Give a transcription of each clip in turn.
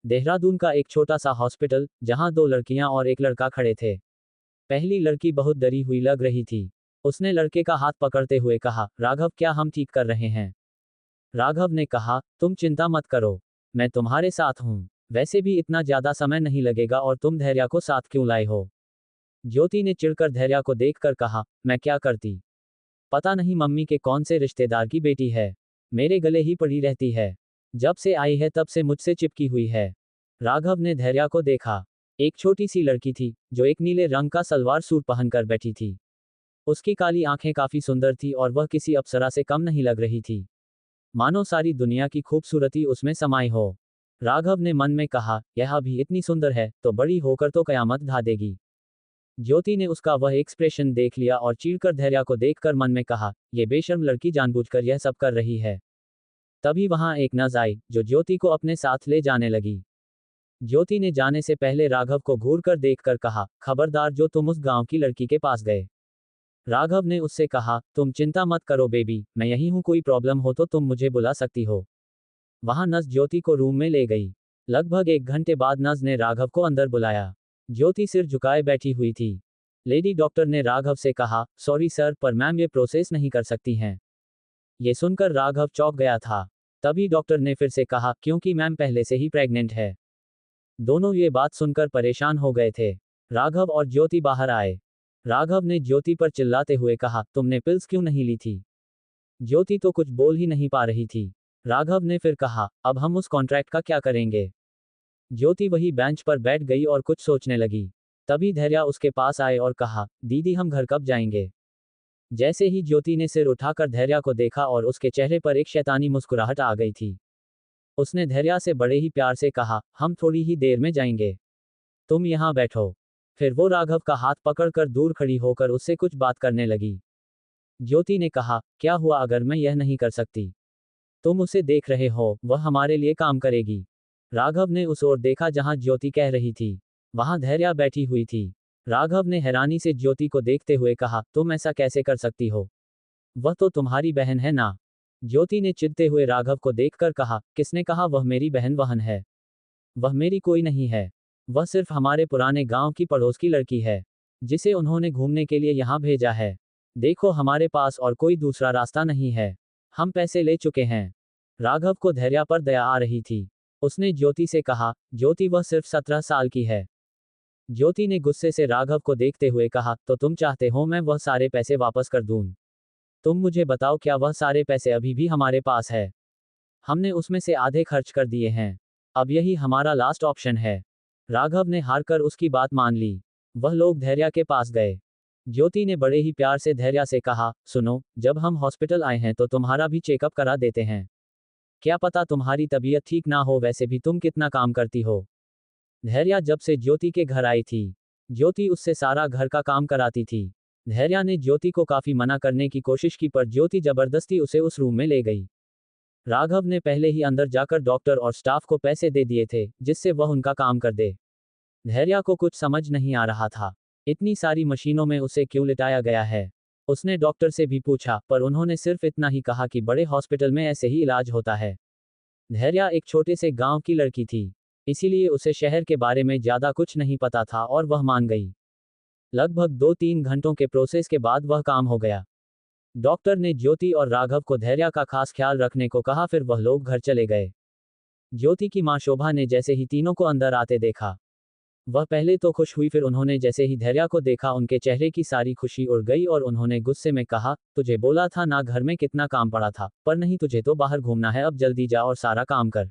देहरादून का एक छोटा सा हॉस्पिटल, जहां दो लड़कियां और एक लड़का खड़े थे। पहली लड़की बहुत डरी हुई लग रही थी। उसने लड़के का हाथ पकड़ते हुए कहा, राघव, क्या हम ठीक कर रहे हैं? राघव ने कहा, तुम चिंता मत करो, मैं तुम्हारे साथ हूं। वैसे भी इतना ज्यादा समय नहीं लगेगा और तुम धैर्या को साथ क्यों लाए हो? ज्योति ने चिढ़कर धैर्या को देखकर कहा, मैं क्या करती? पता नहीं मम्मी के कौन से रिश्तेदार की बेटी है। मेरे गले ही पड़ी रहती है। जब से आई है तब से मुझसे चिपकी हुई है। राघव ने धैर्या को देखा। एक छोटी सी लड़की थी, जो एक नीले रंग का सलवार सूट पहनकर बैठी थी। उसकी काली आंखें काफी सुंदर थी और वह किसी अप्सरा से कम नहीं लग रही थी। मानो सारी दुनिया की खूबसूरती उसमें समाई हो। राघव ने मन में कहा, यह अभी इतनी सुंदर है, तो बड़ी होकर तो कयामत ढा देगी। ज्योति ने उसका वह एक्सप्रेशन देख लिया और चीढ़कर धैर्या को देखकर मन में कहा, ये बेशर्म लड़की जानबूझकर यह सब कर रही है। तभी वहां एक नर्स आई, जो ज्योति को अपने साथ ले जाने लगी। ज्योति ने जाने से पहले राघव को घूरकर देखकर कहा, खबरदार जो तुम उस गांव की लड़की के पास गए। राघव ने उससे कहा, तुम चिंता मत करो बेबी, मैं यही हूं, कोई प्रॉब्लम हो तो तुम मुझे बुला सकती हो। वहां नर्स ज्योति को रूम में ले गई। लगभग 1 घंटे बाद नर्स ने राघव को अंदर बुलाया। ज्योति सिर झुकाए बैठी हुई थी। लेडी डॉक्टर ने राघव से कहा, सॉरी सर, पर मैम ये प्रोसेस नहीं कर सकती हैं। ये सुनकर राघव चौंक गया था। तभी डॉक्टर ने फिर से कहा, क्योंकि मैम पहले से ही प्रेग्नेंट है। दोनों ये बात सुनकर परेशान हो गए थे। राघव और ज्योति बाहर आए। राघव ने ज्योति पर चिल्लाते हुए कहा, तुमने पिल्स क्यों नहीं ली थी? ज्योति तो कुछ बोल ही नहीं पा रही थी। राघव ने फिर कहा, अब हम उस कॉन्ट्रैक्ट का क्या करेंगे? ज्योति वही बेंच पर बैठ गई और कुछ सोचने लगी। तभी धैर्या उसके पास आए और कहा, दीदी हम घर कब जाएंगे? जैसे ही ज्योति ने सिर उठाकर धैर्या को देखा और उसके चेहरे पर एक शैतानी मुस्कुराहट आ गई थी। उसने धैर्या से बड़े ही प्यार से कहा, हम थोड़ी ही देर में जाएंगे, तुम यहाँ बैठो। फिर वो राघव का हाथ पकड़कर दूर खड़ी होकर उससे कुछ बात करने लगी। ज्योति ने कहा, क्या हुआ अगर मैं यह नहीं कर सकती? तुम उसे देख रहे हो, वह हमारे लिए काम करेगी। राघव ने उस ओर देखा जहां ज्योति कह रही थी। वहां धैर्या बैठी हुई थी। राघव ने हैरानी से ज्योति को देखते हुए कहा, तुम ऐसा कैसे कर सकती हो? वह तो तुम्हारी बहन है ना? ज्योति ने चिढ़ते हुए राघव को देखकर कहा, किसने कहा वह मेरी बहन वहन है? वह मेरी कोई नहीं है। वह सिर्फ हमारे पुराने गांव की पड़ोस की लड़की है, जिसे उन्होंने घूमने के लिए यहाँ भेजा है। देखो, हमारे पास और कोई दूसरा रास्ता नहीं है। हम पैसे ले चुके हैं। राघव को धैर्या पर दया आ रही थी। उसने ज्योति से कहा, ज्योति वह सिर्फ 17 साल की है। ज्योति ने गुस्से से राघव को देखते हुए कहा, तो तुम चाहते हो मैं वह सारे पैसे वापस कर दूं? तुम मुझे बताओ, क्या वह सारे पैसे अभी भी हमारे पास है? हमने उसमें से आधे खर्च कर दिए हैं। अब यही हमारा लास्ट ऑप्शन है। राघव ने हार कर उसकी बात मान ली। वह लोग धैर्या के पास गए। ज्योति ने बड़े ही प्यार से धैर्या से कहा, सुनो, जब हम हॉस्पिटल आए हैं तो तुम्हारा भी चेकअप करा देते हैं। क्या पता तुम्हारी तबीयत ठीक ना हो, वैसे भी तुम कितना काम करती हो। धैर्या जब से ज्योति के घर आई थी, ज्योति उससे सारा घर का काम कराती थी। धैर्या ने ज्योति को काफी मना करने की कोशिश की, पर ज्योति जबरदस्ती उसे उस रूम में ले गई। राघव ने पहले ही अंदर जाकर डॉक्टर और स्टाफ को पैसे दे दिए थे, जिससे वह उनका काम कर दे। धैर्या को कुछ समझ नहीं आ रहा था। इतनी सारी मशीनों में उसे क्यों लिटाया गया है? उसने डॉक्टर से भी पूछा, पर उन्होंने सिर्फ इतना ही कहा कि बड़े हॉस्पिटल में ऐसे ही इलाज होता है। धैर्या एक छोटे से गांव की लड़की थी, इसीलिए उसे शहर के बारे में ज्यादा कुछ नहीं पता था और वह मान गई। लगभग 2-3 घंटों के प्रोसेस के बाद वह काम हो गया। डॉक्टर ने ज्योति और राघव को धैर्या का खास ख्याल रखने को कहा, फिर वह लोग घर चले गए। ज्योति की मां शोभा ने जैसे ही तीनों को अंदर आते देखा, वह पहले तो खुश हुई, फिर उन्होंने जैसे ही धैर्या को देखा उनके चेहरे की सारी खुशी उड़ गई और उन्होंने गुस्से में कहा, तुझे बोला था ना घर में कितना काम पड़ा था, पर नहीं, तुझे तो बाहर घूमना है, अब जल्दी जा और सारा काम कर।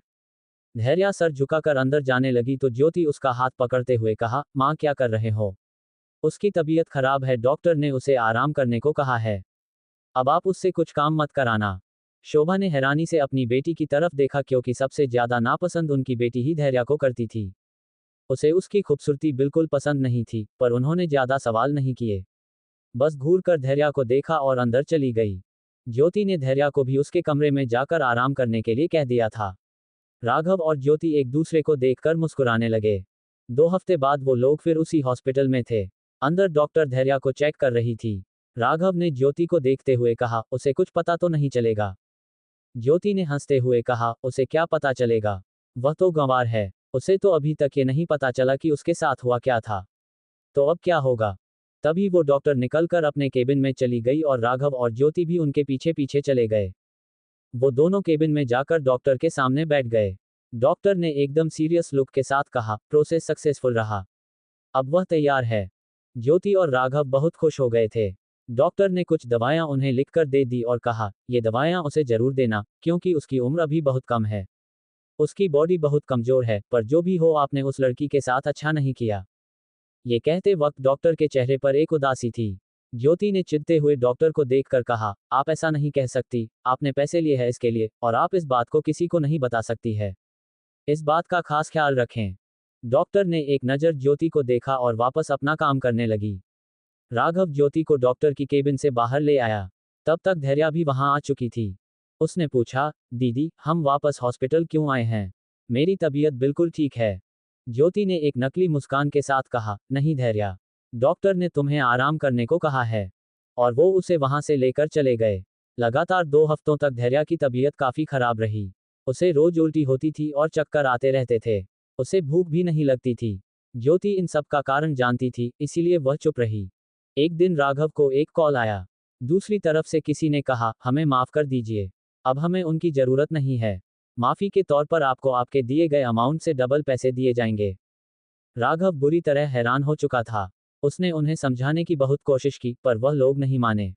धैर्या सर झुकाकर अंदर जाने लगी तो ज्योति उसका हाथ पकड़ते हुए कहा, माँ क्या कर रहे हो? उसकी तबीयत खराब है, डॉक्टर ने उसे आराम करने को कहा है। अब आप उससे कुछ काम मत कराना। शोभा ने हैरानी से अपनी बेटी की तरफ देखा, क्योंकि सबसे ज्यादा नापसंद उनकी बेटी ही धैर्या को करती थी। उसे उसकी खूबसूरती बिल्कुल पसंद नहीं थी, पर उन्होंने ज्यादा सवाल नहीं किए। बस घूर कर धैर्या को देखा और अंदर चली गई। ज्योति ने धैर्या को भी उसके कमरे में जाकर आराम करने के लिए कह दिया था। राघव और ज्योति एक दूसरे को देखकर मुस्कुराने लगे। 2 हफ्ते बाद वो लोग फिर उसी हॉस्पिटल में थे। अंदर डॉक्टर धैर्या को चेक कर रही थी। राघव ने ज्योति को देखते हुए कहा, उसे कुछ पता तो नहीं चलेगा? ज्योति ने हंसते हुए कहा, उसे क्या पता चलेगा, वह तो गंवार है। उसे तो अभी तक ये नहीं पता चला कि उसके साथ हुआ क्या था। तो अब क्या होगा? तभी वो डॉक्टर निकलकर अपने केबिन में चली गई और राघव और ज्योति भी उनके पीछे पीछे चले गए। वो दोनों केबिन में जाकर डॉक्टर के सामने बैठ गए। डॉक्टर ने एकदम सीरियस लुक के साथ कहा, प्रोसेस सक्सेसफुल रहा। अब वह तैयार है। ज्योति और राघव बहुत खुश हो गए थे। डॉक्टर ने कुछ दवाएं उन्हें लिखकर दे दी और कहा, ये दवाएं उसे जरूर देना, क्योंकि उसकी उम्र अभी बहुत कम है। उसकी बॉडी बहुत कमजोर है, पर जो भी हो आपने उस लड़की के साथ अच्छा नहीं किया। ये कहते वक्त डॉक्टर के चेहरे पर एक उदासी थी। ज्योति ने चिढ़ते हुए डॉक्टर को देखकर कहा, आप ऐसा नहीं कह सकती, आपने पैसे लिए हैं इसके लिए, और आप इस बात को किसी को नहीं बता सकती है। इस बात का खास ख्याल रखें। डॉक्टर ने एक नज़र ज्योति को देखा और वापस अपना काम करने लगी। राघव ज्योति को डॉक्टर की केबिन से बाहर ले आया। तब तक धैर्या भी वहां आ चुकी थी। उसने पूछा, दीदी, हम वापस हॉस्पिटल क्यों आए हैं? मेरी तबीयत बिल्कुल ठीक है। ज्योति ने एक नकली मुस्कान के साथ कहा, नहीं धैर्या, डॉक्टर ने तुम्हें आराम करने को कहा है। और वो उसे वहां से लेकर चले गए। लगातार 2 हफ्तों तक धैर्या की तबीयत काफी खराब रही। उसे रोज उल्टी होती थी और चक्कर आते रहते थे। उसे भूख भी नहीं लगती थी। ज्योति इन सब का कारण जानती थी, इसीलिए वह चुप रही। एक दिन राघव को एक कॉल आया। दूसरी तरफ से किसी ने कहा, हमें माफ कर दीजिए, अब हमें उनकी जरूरत नहीं है। माफी के तौर पर आपको आपके दिए गए अमाउंट से डबल पैसे दिए जाएंगे। राघव बुरी तरह हैरान हो चुका था। उसने उन्हें समझाने की बहुत कोशिश की, पर वह लोग नहीं माने।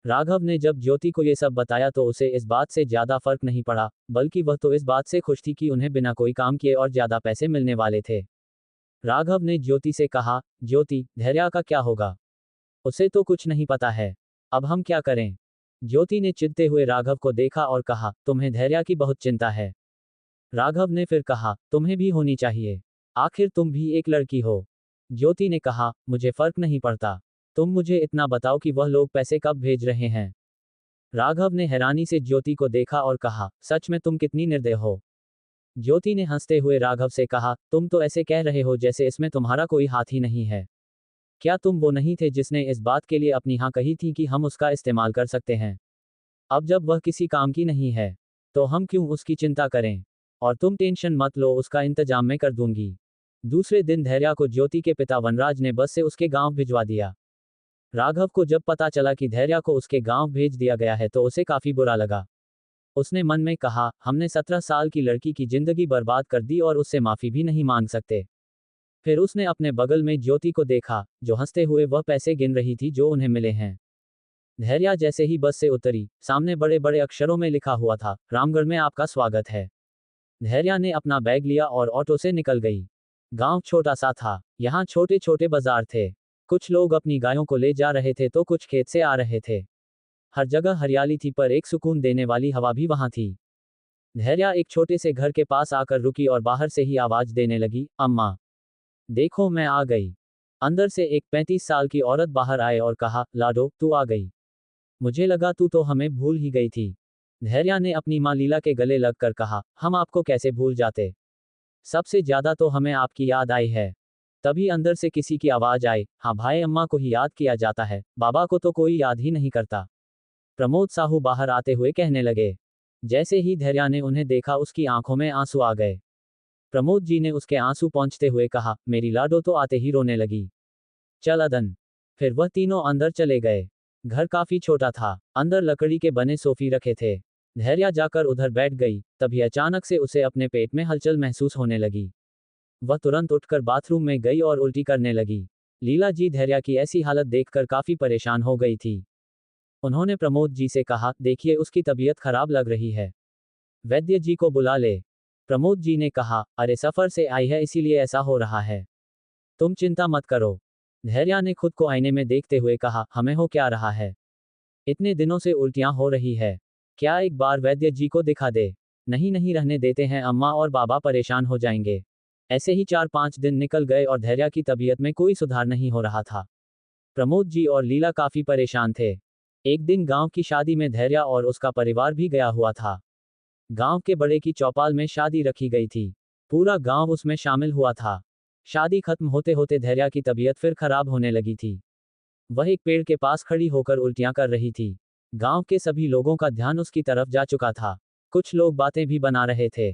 राघव ने जब ज्योति को ये सब बताया तो उसे इस बात से ज्यादा फर्क नहीं पड़ा, बल्कि वह तो इस बात से खुश थी कि उन्हें बिना कोई काम किए और ज्यादा पैसे मिलने वाले थे। राघव ने ज्योति से कहा, ज्योति, धैर्या का क्या होगा? उसे तो कुछ नहीं पता है। अब हम क्या करें? ज्योति ने चिढ़ते हुए राघव को देखा और कहा, तुम्हें धैर्या की बहुत चिंता है। राघव ने फिर कहा, तुम्हें भी होनी चाहिए, आखिर तुम भी एक लड़की हो। ज्योति ने कहा, मुझे फर्क नहीं पड़ता, तुम मुझे इतना बताओ कि वह लोग पैसे कब भेज रहे हैं। राघव ने हैरानी से ज्योति को देखा और कहा, सच में तुम कितनी निर्दय हो। ज्योति ने हंसते हुए राघव से कहा, तुम तो ऐसे कह रहे हो जैसे इसमें तुम्हारा कोई हाथ ही नहीं है। क्या तुम वो नहीं थे जिसने इस बात के लिए अपनी हाँ कही थी कि हम उसका इस्तेमाल कर सकते हैं? अब जब वह किसी काम की नहीं है, तो हम क्यों उसकी चिंता करें? और तुम टेंशन मत लो, उसका इंतजाम मैं कर दूंगी। दूसरे दिन धैर्या को ज्योति के पिता वनराज ने बस से उसके गांव भिजवा दिया। राघव को जब पता चला कि धैर्या को उसके गांव भेज दिया गया है तो उसे काफी बुरा लगा। उसने मन में कहा, हमने 17 साल की लड़की की जिंदगी बर्बाद कर दी और उससे माफी भी नहीं मांग सकते। फिर उसने अपने बगल में ज्योति को देखा, जो हंसते हुए वह पैसे गिन रही थी जो उन्हें मिले हैं। धैर्या जैसे ही बस से उतरी, सामने बड़े बड़े अक्षरों में लिखा हुआ था, रामगढ़ में आपका स्वागत है। धैर्या ने अपना बैग लिया और ऑटो से निकल गई। गांव छोटा सा था, यहाँ छोटे छोटे बाजार थे। कुछ लोग अपनी गायों को ले जा रहे थे तो कुछ खेत से आ रहे थे। हर जगह हरियाली थी, पर एक सुकून देने वाली हवा भी वहां थी। धैर्या एक छोटे से घर के पास आकर रुकी और बाहर से ही आवाज देने लगी, अम्मा, देखो मैं आ गई। अंदर से एक 35 साल की औरत बाहर आए और कहा, लाडो, तू आ गई। मुझे लगा तू तो हमें भूल ही गई थी। धैर्या ने अपनी माँ लीला के गले लगकर कहा, हम आपको कैसे भूल जाते, सबसे ज्यादा तो हमें आपकी याद आई है। तभी अंदर से किसी की आवाज आई, हाँ भाई, अम्मा को ही याद किया जाता है, बाबा को तो कोई याद ही नहीं करता। प्रमोद साहू बाहर आते हुए कहने लगे। जैसे ही धैर्या ने उन्हें देखा उसकी आंखों में आंसू आ गए। प्रमोद जी ने उसके आंसू पोंछते हुए कहा, मेरी लाडो तो आते ही रोने लगी। चल अदन। फिर वह तीनों अंदर चले गए। घर काफी छोटा था, अंदर लकड़ी के बने सोफी रखे थे। धैर्या जाकर उधर बैठ गई, तभी अचानक से उसे अपने पेट में हलचल महसूस होने लगी। वह तुरंत उठकर बाथरूम में गई और उल्टी करने लगी। लीला जी धैर्या की ऐसी हालत देखकर काफी परेशान हो गई थी। उन्होंने प्रमोद जी से कहा, देखिए उसकी तबीयत खराब लग रही है, वैद्य जी को बुला ले। प्रमोद जी ने कहा, अरे सफर से आई है इसीलिए ऐसा हो रहा है, तुम चिंता मत करो। धैर्या ने खुद को आईने में देखते हुए कहा, हमें हो क्या रहा है? इतने दिनों से उल्टियां हो रही है, क्या एक बार वैद्य जी को दिखा दे? नहीं नहीं, रहने देते हैं, अम्मा और बाबा परेशान हो जाएंगे। ऐसे ही 4-5 दिन निकल गए और धैर्या की तबीयत में कोई सुधार नहीं हो रहा था। प्रमोद जी और लीला काफी परेशान थे। एक दिन गांव की शादी में धैर्या और उसका परिवार भी गया हुआ था। गांव के बड़े की चौपाल में शादी रखी गई थी। पूरा गांव उसमें शामिल हुआ था। शादी खत्म होते होते धैर्या की तबीयत फिर खराब होने लगी थी। वह एक पेड़ के पास खड़ी होकर उल्टियां कर रही थी। गांव के सभी लोगों का ध्यान उसकी तरफ जा चुका था। कुछ लोग बातें भी बना रहे थे।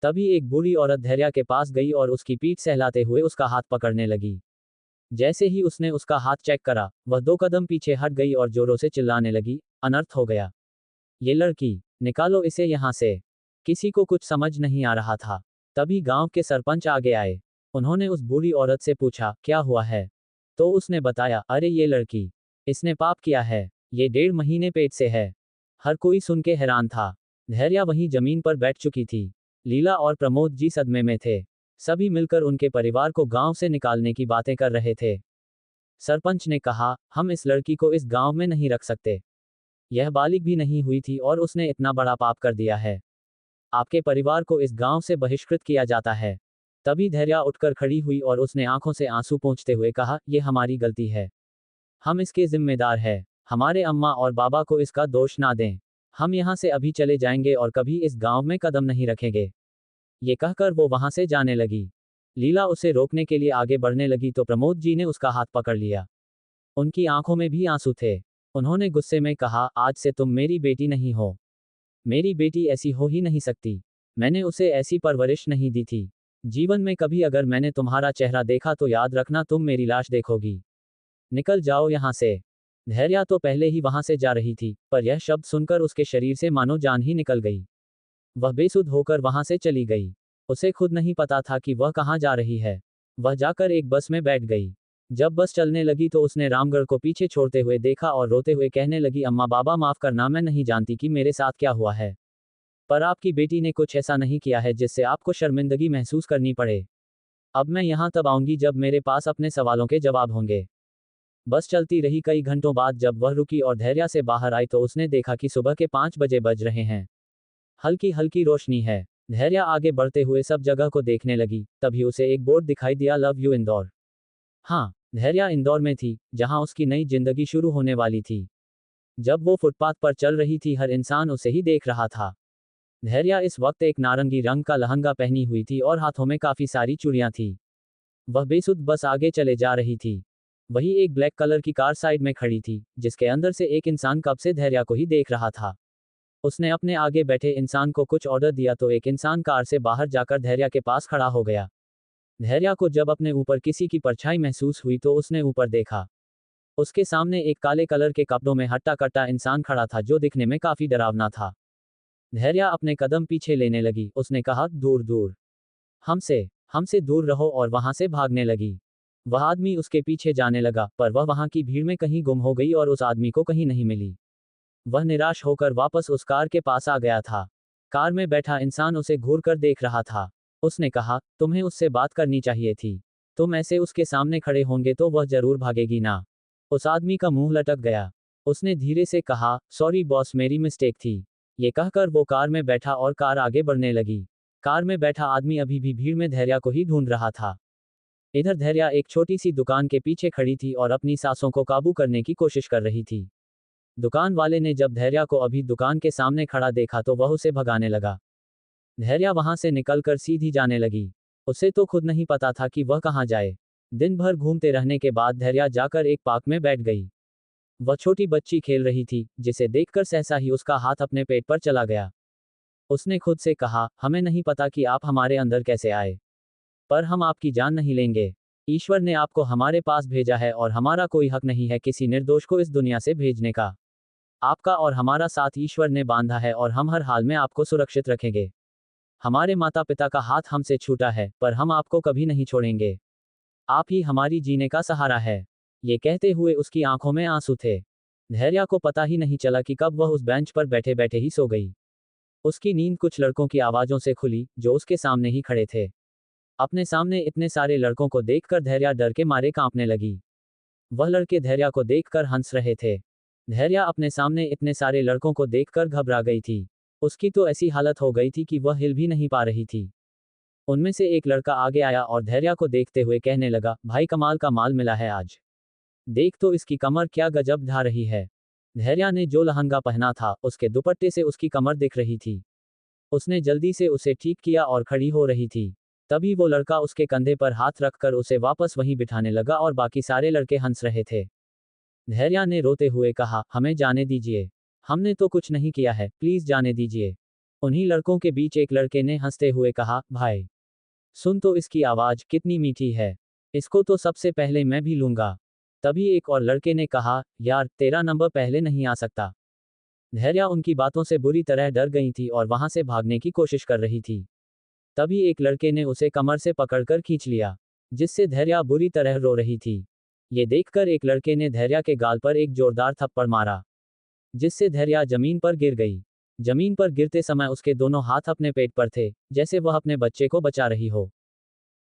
तभी एक बूढ़ी औरत धैर्या के पास गई और उसकी पीठ सहलाते हुए उसका हाथ पकड़ने लगी। जैसे ही उसने उसका हाथ चेक करा, वह 2 कदम पीछे हट गई और जोरों से चिल्लाने लगी, अनर्थ हो गया। ये लड़की, निकालो इसे यहाँ से। किसी को कुछ समझ नहीं आ रहा था। तभी गांव के सरपंच आगे आए। उन्होंने उस बूढ़ी औरत से पूछा, क्या हुआ है? तो उसने बताया, अरे ये लड़की, इसने पाप किया है, ये 1.5 महीने पेट से है। हर कोई सुन के हैरान था। धैर्या वहीं जमीन पर बैठ चुकी थी। लीला और प्रमोद जी सदमे में थे। सभी मिलकर उनके परिवार को गांव से निकालने की बातें कर रहे थे। सरपंच ने कहा, हम इस लड़की को इस गांव में नहीं रख सकते। यह बालिग भी नहीं हुई थी और उसने इतना बड़ा पाप कर दिया है। आपके परिवार को इस गांव से बहिष्कृत किया जाता है। तभी धैर्या उठकर खड़ी हुई और उसने आंखों से आंसू पोंछते हुए कहा, ये हमारी गलती है। हम इसके जिम्मेदार हैं। हमारे अम्मा और बाबा को इसका दोष ना दें। हम यहाँ से अभी चले जाएंगे और कभी इस गांव में कदम नहीं रखेंगे। ये कहकर वो वहां से जाने लगी। लीला उसे रोकने के लिए आगे बढ़ने लगी तो प्रमोद जी ने उसका हाथ पकड़ लिया। उनकी आंखों में भी आंसू थे। उन्होंने गुस्से में कहा, आज से तुम मेरी बेटी नहीं हो। मेरी बेटी ऐसी हो ही नहीं सकती। मैंने उसे ऐसी परवरिश नहीं दी थी। जीवन में कभी अगर मैंने तुम्हारा चेहरा देखा तो याद रखना तुम मेरी लाश देखोगी। निकल जाओ यहाँ से। धैर्या तो पहले ही वहां से जा रही थी, पर यह शब्द सुनकर उसके शरीर से मानो जान ही निकल गई। वह बेसुध होकर वहां से चली गई। उसे खुद नहीं पता था कि वह कहाँ जा रही है। वह जाकर एक बस में बैठ गई। जब बस चलने लगी तो उसने रामगढ़ को पीछे छोड़ते हुए देखा और रोते हुए कहने लगी, अम्मा बाबा माफ करना, मैं नहीं जानती कि मेरे साथ क्या हुआ है। पर आपकी बेटी ने कुछ ऐसा नहीं किया है जिससे आपको शर्मिंदगी महसूस करनी पड़े। अब मैं यहाँ तब आऊंगी जब मेरे पास अपने सवालों के जवाब होंगे। बस चलती रही। कई घंटों बाद जब वह रुकी और धैर्या से बाहर आई तो उसने देखा कि सुबह के 5 बजे बज रहे हैं। हल्की हल्की रोशनी है। धैर्या आगे बढ़ते हुए सब जगह को देखने लगी। तभी उसे एक बोर्ड दिखाई दिया, लव यू इंदौर। हाँ, धैर्या इंदौर में थी, जहां उसकी नई जिंदगी शुरू होने वाली थी। जब वो फुटपाथ पर चल रही थी हर इंसान उसे ही देख रहा था। धैर्या इस वक्त एक नारंगी रंग का लहंगा पहनी हुई थी और हाथों में काफी सारी चूड़ियां थी। वह बेसुध बस आगे चले जा रही थी। वही एक ब्लैक कलर की कार साइड में खड़ी थी, जिसके अंदर से एक इंसान कब से धैर्या को ही देख रहा था। उसने अपने आगे बैठे इंसान को कुछ ऑर्डर दिया तो एक इंसान कार से बाहर जाकर धैर्या के पास खड़ा हो गया। धैर्या को जब अपने ऊपर किसी की परछाई महसूस हुई तो उसने ऊपर देखा। उसके सामने एक काले कलर के कपड़ों में हट्टा कट्टा इंसान खड़ा था जो दिखने में काफी डरावना था। धैर्या अपने कदम पीछे लेने लगी। उसने कहा, दूर दूर, हमसे हमसे दूर रहो, और वहां से भागने लगी। वह आदमी उसके पीछे जाने लगा, पर वह वहां की भीड़ में कहीं गुम हो गई और उस आदमी को कहीं नहीं मिली। वह निराश होकर वापस उस कार के पास आ गया था। कार में बैठा इंसान उसे घूर कर देख रहा था। उसने कहा, तुम्हें उससे बात करनी चाहिए थी। तुम ऐसे उसके सामने खड़े होंगे तो वह जरूर भागेगी ना। उस आदमी का मुंह लटक गया। उसने धीरे से कहा, सॉरी बॉस, मेरी मिस्टेक थी। ये कहकर वो कार में बैठा और कार आगे बढ़ने लगी। कार में बैठा आदमी अभी भी भीड़ में धैर्या को ही ढूंढ रहा था। इधर धैर्या एक छोटी सी दुकान के पीछे खड़ी थी और अपनी सांसों को काबू करने की कोशिश कर रही थी। दुकान वाले ने जब धैर्या को अभी दुकान के सामने खड़ा देखा तो वह उसे भगाने लगा। धैर्या वहां से निकलकर सीधी जाने लगी। उसे तो खुद नहीं पता था कि वह कहाँ जाए। दिन भर घूमते रहने के बाद धैर्या जाकर एक पार्क में बैठ गई। वह छोटी बच्ची खेल रही थी, जिसे देखकर सहसा ही उसका हाथ अपने पेट पर चला गया। उसने खुद से कहा, हमें नहीं पता कि आप हमारे अंदर कैसे आए, पर हम आपकी जान नहीं लेंगे। ईश्वर ने आपको हमारे पास भेजा है और हमारा कोई हक नहीं है किसी निर्दोष को इस दुनिया से भेजने का। आपका और हमारा साथ ईश्वर ने बांधा है और हम हर हाल में आपको सुरक्षित रखेंगे। हमारे माता पिता का हाथ हमसे छूटा है, पर हम आपको कभी नहीं छोड़ेंगे। आप ही हमारी जीने का सहारा है। ये कहते हुए उसकी आंखों में आंसू थे। धैर्या को पता ही नहीं चला कि कब वह उस बेंच पर बैठे बैठे ही सो गई। उसकी नींद कुछ लड़कों की आवाजों से खुली, जो उसके सामने ही खड़े थे। अपने सामने इतने सारे लड़कों को देखकर धैर्या डर के मारे कांपने लगी। वह लड़के धैर्या को देखकर हंस रहे थे। धैर्या अपने सामने इतने सारे लड़कों को देखकर घबरा गई थी। उसकी तो ऐसी हालत हो गई थी कि वह हिल भी नहीं पा रही थी। उनमें से एक लड़का आगे आया और धैर्या को देखते हुए कहने लगा, भाई कमाल का माल मिला है आज। देख तो इसकी कमर क्या गजब ढा रही है। धैर्या ने जो लहंगा पहना था उसके दुपट्टे से उसकी कमर दिख रही थी। उसने जल्दी से उसे ठीक किया और खड़ी हो रही थी। तभी वो लड़का उसके कंधे पर हाथ रखकर उसे वापस वहीं बिठाने लगा और बाकी सारे लड़के हंस रहे थे। धैर्या ने रोते हुए कहा, हमें जाने दीजिए। हमने तो कुछ नहीं किया है, प्लीज जाने दीजिए। उन्हीं लड़कों के बीच एक लड़के ने हंसते हुए कहा, भाई सुन तो इसकी आवाज कितनी मीठी है, इसको तो सबसे पहले मैं भी लूंगा। तभी एक और लड़के ने कहा, यार तेरा नंबर पहले नहीं आ सकता। धैर्या उनकी बातों से बुरी तरह डर गई थी और वहां से भागने की कोशिश कर रही थी। तभी एक लड़के ने उसे कमर से पकड़कर खींच लिया, जिससे धैर्या बुरी तरह रो रही थी। ये देखकर एक लड़के ने धैर्या के गाल पर एक जोरदार थप्पड़ मारा, जिससे धैर्या जमीन पर गिर गई। जमीन पर गिरते समय उसके दोनों हाथ अपने पेट पर थे, जैसे वह अपने बच्चे को बचा रही हो।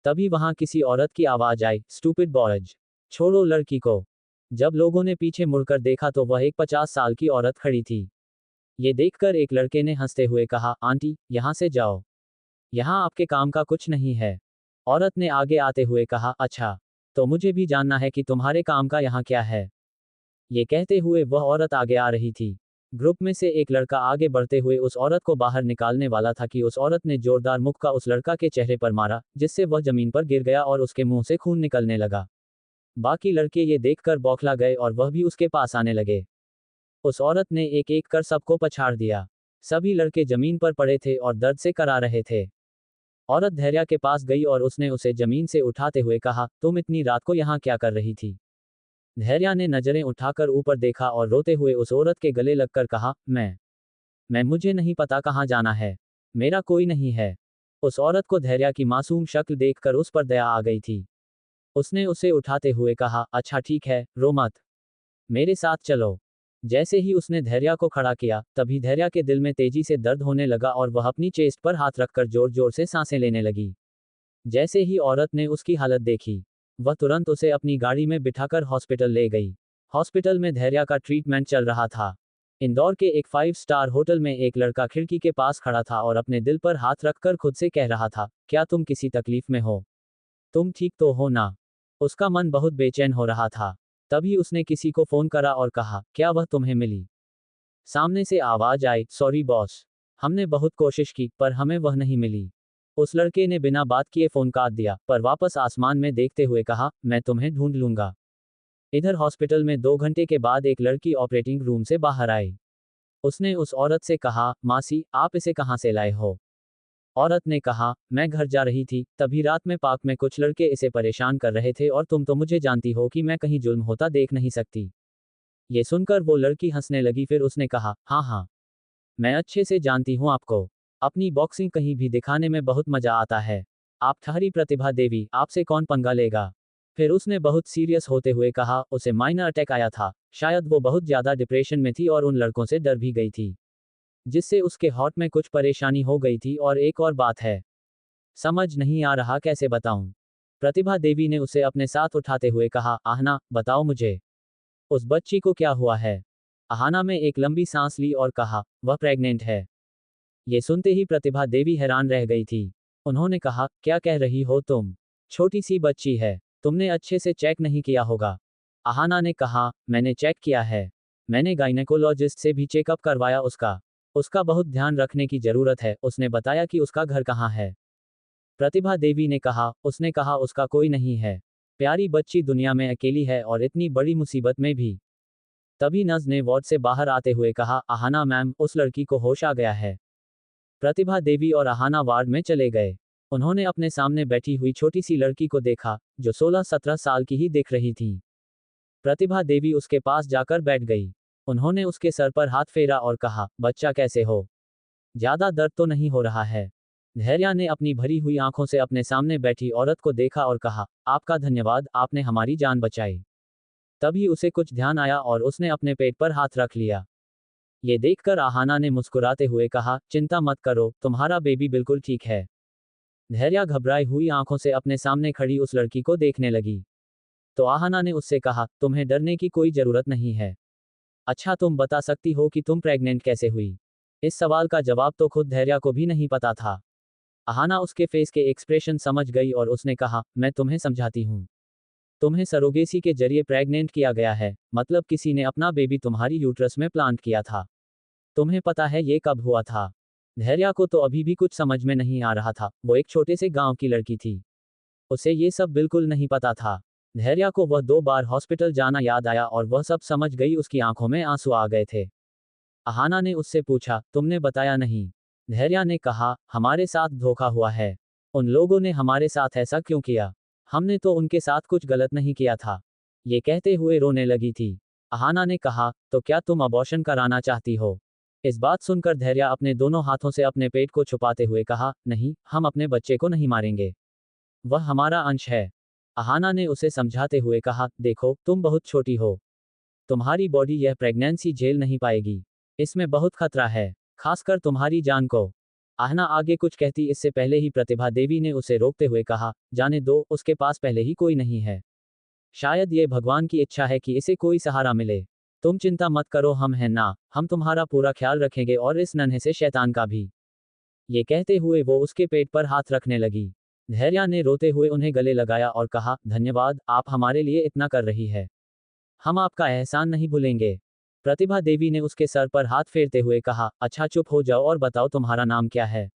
तभी वहां किसी औरत की आवाज आई, स्टूपिड बॉयज, छोड़ो लड़की को। जब लोगों ने पीछे मुड़कर देखा तो वह एक 50 साल की औरत खड़ी थी। ये देखकर एक लड़के ने हंसते हुए कहा, आंटी यहां से जाओ, यहाँ आपके काम का कुछ नहीं है। औरत ने आगे आते हुए कहा, अच्छा, तो मुझे भी जानना है कि तुम्हारे काम का यहाँ क्या है। ये कहते हुए वह औरत आगे आ रही थी। ग्रुप में से एक लड़का आगे बढ़ते हुए उस औरत को बाहर निकालने वाला था कि उस औरत ने जोरदार मुक्का उस लड़का के चेहरे पर मारा, जिससे वह जमीन पर गिर गया और उसके मुंह से खून निकलने लगा। बाकी लड़के ये देखकर बौखला गए और वह भी उसके पास आने लगे। उस औरत ने एक एक कर सबको पछाड़ दिया। सभी लड़के जमीन पर पड़े थे और दर्द से करा रहे थे। औरत धैर्या के पास गई और उसने उसे जमीन से उठाते हुए कहा, तुम इतनी रात को यहाँ क्या कर रही थी। धैर्या ने नजरें उठाकर ऊपर देखा और रोते हुए उस औरत के गले लगकर कहा, मैं मुझे नहीं पता कहाँ जाना है, मेरा कोई नहीं है। उस औरत को धैर्या की मासूम शक्ल देखकर उस पर दया आ गई थी। उसने उसे उठाते हुए कहा, अच्छा ठीक है, रो मत, मेरे साथ चलो। जैसे ही उसने धैर्या को खड़ा किया, तभी धैर्या के दिल में तेजी से दर्द होने लगा और वह अपनी चेस्ट पर हाथ रखकर जोर जोर से सांसें लेने लगी। जैसे ही औरत ने उसकी हालत देखी, वह तुरंत उसे अपनी गाड़ी में बिठाकर हॉस्पिटल ले गई। हॉस्पिटल में धैर्या का ट्रीटमेंट चल रहा था। इंदौर के एक 5 स्टार होटल में एक लड़का खिड़की के पास खड़ा था और अपने दिल पर हाथ रखकर खुद से कह रहा था, क्या तुम किसी तकलीफ में हो? तुम ठीक तो हो ना? उसका मन बहुत बेचैन हो रहा था। तभी उसने किसी को फोन करा और कहा, क्या वह तुम्हें मिली? सामने से आवाज आई, सॉरी बॉस, हमने बहुत कोशिश की पर हमें वह नहीं मिली। उस लड़के ने बिना बात किए फोन काट दिया, पर वापस आसमान में देखते हुए कहा, मैं तुम्हें ढूंढ लूंगा। इधर हॉस्पिटल में 2 घंटे के बाद एक लड़की ऑपरेटिंग रूम से बाहर आई। उसने उस औरत से कहा, मासी आप इसे कहाँ से लाए हो? औरत ने कहा, मैं घर जा रही थी, तभी रात में पार्क में कुछ लड़के इसे परेशान कर रहे थे और तुम तो मुझे जानती हो कि मैं कहीं जुल्म होता देख नहीं सकती। ये सुनकर वो लड़की हंसने लगी, फिर उसने कहा, हाँ हाँ, मैं अच्छे से जानती हूँ आपको। अपनी बॉक्सिंग कहीं भी दिखाने में बहुत मजा आता है। आप ठहरी प्रतिभा देवी, आपसे कौन पंगा लेगा? फिर उसने बहुत सीरियस होते हुए कहा, उसे माइनर अटैक आया था, शायद वो बहुत ज्यादा डिप्रेशन में थी और उन लड़कों से डर भी गई थी, जिससे उसके हार्ट में कुछ परेशानी हो गई थी। और एक और बात है, समझ नहीं आ रहा कैसे बताऊं। प्रतिभा देवी ने उसे अपने साथ उठाते हुए कहा, आहना बताओ मुझे, उस बच्ची को क्या हुआ है? अहाना में एक लंबी सांस ली और कहा, वह प्रेग्नेंट है। ये सुनते ही प्रतिभा देवी हैरान रह गई थी। उन्होंने कहा, क्या कह रही हो तुम? छोटी सी बच्ची है, तुमने अच्छे से चेक नहीं किया होगा। अहाना ने कहा, मैंने चेक किया है, मैंने गायनेकोलॉजिस्ट से भी चेकअप करवाया, उसका बहुत ध्यान रखने की जरूरत है। उसने बताया कि उसका घर कहाँ है। प्रतिभा देवी ने कहा, उसने कहा उसका कोई नहीं है, प्यारी बच्ची दुनिया में अकेली है और इतनी बड़ी मुसीबत में भी। तभी नर्स ने वार्ड से बाहर आते हुए कहा, अहाना मैम, उस लड़की को होश आ गया है। प्रतिभा देवी और अहाना वार्ड में चले गए। उन्होंने अपने सामने बैठी हुई छोटी सी लड़की को देखा, जो 16-17 साल की ही दिख रही थी। प्रतिभा देवी उसके पास जाकर बैठ गई। उन्होंने उसके सर पर हाथ फेरा और कहा, बच्चा कैसे हो? ज्यादा दर्द तो नहीं हो रहा है? धैर्या ने अपनी भरी हुई आंखों से अपने सामने बैठी औरत को देखा और कहा, आपका धन्यवाद, आपने हमारी जान बचाई। तभी उसे कुछ ध्यान आया और उसने अपने पेट पर हाथ रख लिया। ये देखकर आहाना ने मुस्कुराते हुए कहा, चिंता मत करो, तुम्हारा बेबी बिल्कुल ठीक है। धैर्या घबराई हुई आंखों से अपने सामने खड़ी उस लड़की को देखने लगी। तो आहाना ने उससे कहा, तुम्हें डरने की कोई जरूरत नहीं है। अच्छा तुम बता सकती हो कि तुम प्रेग्नेंट कैसे हुई? इस सवाल का जवाब तो खुद धैर्या को भी नहीं पता था। अहाना उसके फेस के एक्सप्रेशन समझ गई और उसने कहा, मैं तुम्हें समझाती हूँ। तुम्हें सरोगेसी के जरिए प्रेग्नेंट किया गया है, मतलब किसी ने अपना बेबी तुम्हारी यूट्रस में प्लांट किया था। तुम्हें पता है ये कब हुआ था? धैर्या को तो अभी भी कुछ समझ में नहीं आ रहा था, वो एक छोटे से गांव की लड़की थी। उसे ये सब बिल्कुल नहीं पता था। धैर्या को वह 2 बार हॉस्पिटल जाना याद आया और वह सब समझ गई, उसकी आंखों में आंसू आ गए थे। अहाना ने उससे पूछा, तुमने बताया नहीं? धैर्या ने कहा, हमारे साथ धोखा हुआ है। उन लोगों ने हमारे साथ ऐसा क्यों किया? हमने तो उनके साथ कुछ गलत नहीं किया था। ये कहते हुए रोने लगी थी। अहाना ने कहा, तो क्या तुम अबॉर्शन कराना चाहती हो? इस बात सुनकर धैर्या अपने दोनों हाथों से अपने पेट को छुपाते हुए कहा, नहीं, हम अपने बच्चे को नहीं मारेंगे। वह हमारा अंश है। अहाना ने उसे समझाते हुए कहा, देखो, तुम बहुत छोटी हो। तुम्हारी बॉडी यह प्रेगनेंसी झेल नहीं पाएगी। इसमें बहुत खतरा है, खासकर तुम्हारी जान को। आहना आगे कुछ कहती इससे पहले ही प्रतिभा देवी ने उसे रोकते हुए कहा, जाने दो, उसके पास पहले ही कोई नहीं है। शायद ये भगवान की इच्छा है कि इसे कोई सहारा मिले। तुम चिंता मत करो, हम हैं ना, हम तुम्हारा पूरा ख्याल रखेंगे और इस नन्हे से शैतान का भी। ये कहते हुए वो उसके पेट पर हाथ रखने लगी। धैर्या ने रोते हुए उन्हें गले लगाया और कहा, धन्यवाद, आप हमारे लिए इतना कर रही है। हम आपका एहसान नहीं भूलेंगे। प्रतिभा देवी ने उसके सर पर हाथ फेरते हुए कहा, अच्छा चुप हो जाओ और बताओ तुम्हारा नाम क्या है?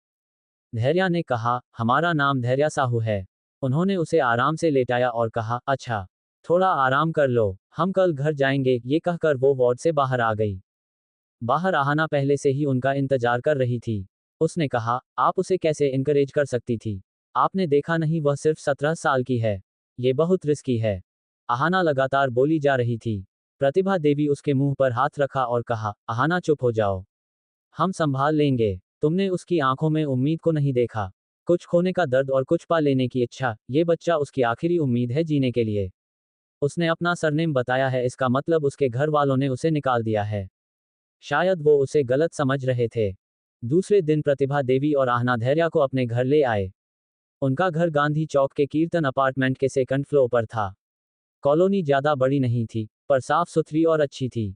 धैर्या ने कहा, हमारा नाम धैर्या साहू है। उन्होंने उसे आराम से लेटाया और कहा, अच्छा, थोड़ा आराम कर लो, हम कल घर जाएंगे। ये कहकर वो वार्ड से बाहर आ गई। बाहर आहाना पहले से ही उनका इंतजार कर रही थी। उसने कहा, आप उसे कैसे इनकरेज कर सकती थी? आपने देखा नहीं, वह सिर्फ 17 साल की है। ये बहुत रिस्की है। आहाना लगातार बोली जा रही थी। प्रतिभा देवी उसके मुंह पर हाथ रखा और कहा, आहाना चुप हो जाओ, हम संभाल लेंगे। तुमने उसकी आंखों में उम्मीद को नहीं देखा, कुछ खोने का दर्द और कुछ पा लेने की इच्छा। ये बच्चा उसकी आखिरी उम्मीद है जीने के लिए। उसने अपना सरनेम बताया है, इसका मतलब उसके घर वालों ने उसे निकाल दिया है। शायद वो उसे गलत समझ रहे थे। दूसरे दिन प्रतिभा देवी और आहना धैर्या को अपने घर ले आए। उनका घर गांधी चौक के कीर्तन अपार्टमेंट के सेकंड फ्लोर पर था। कॉलोनी ज्यादा बड़ी नहीं थी, पर साफ सुथरी और अच्छी थी।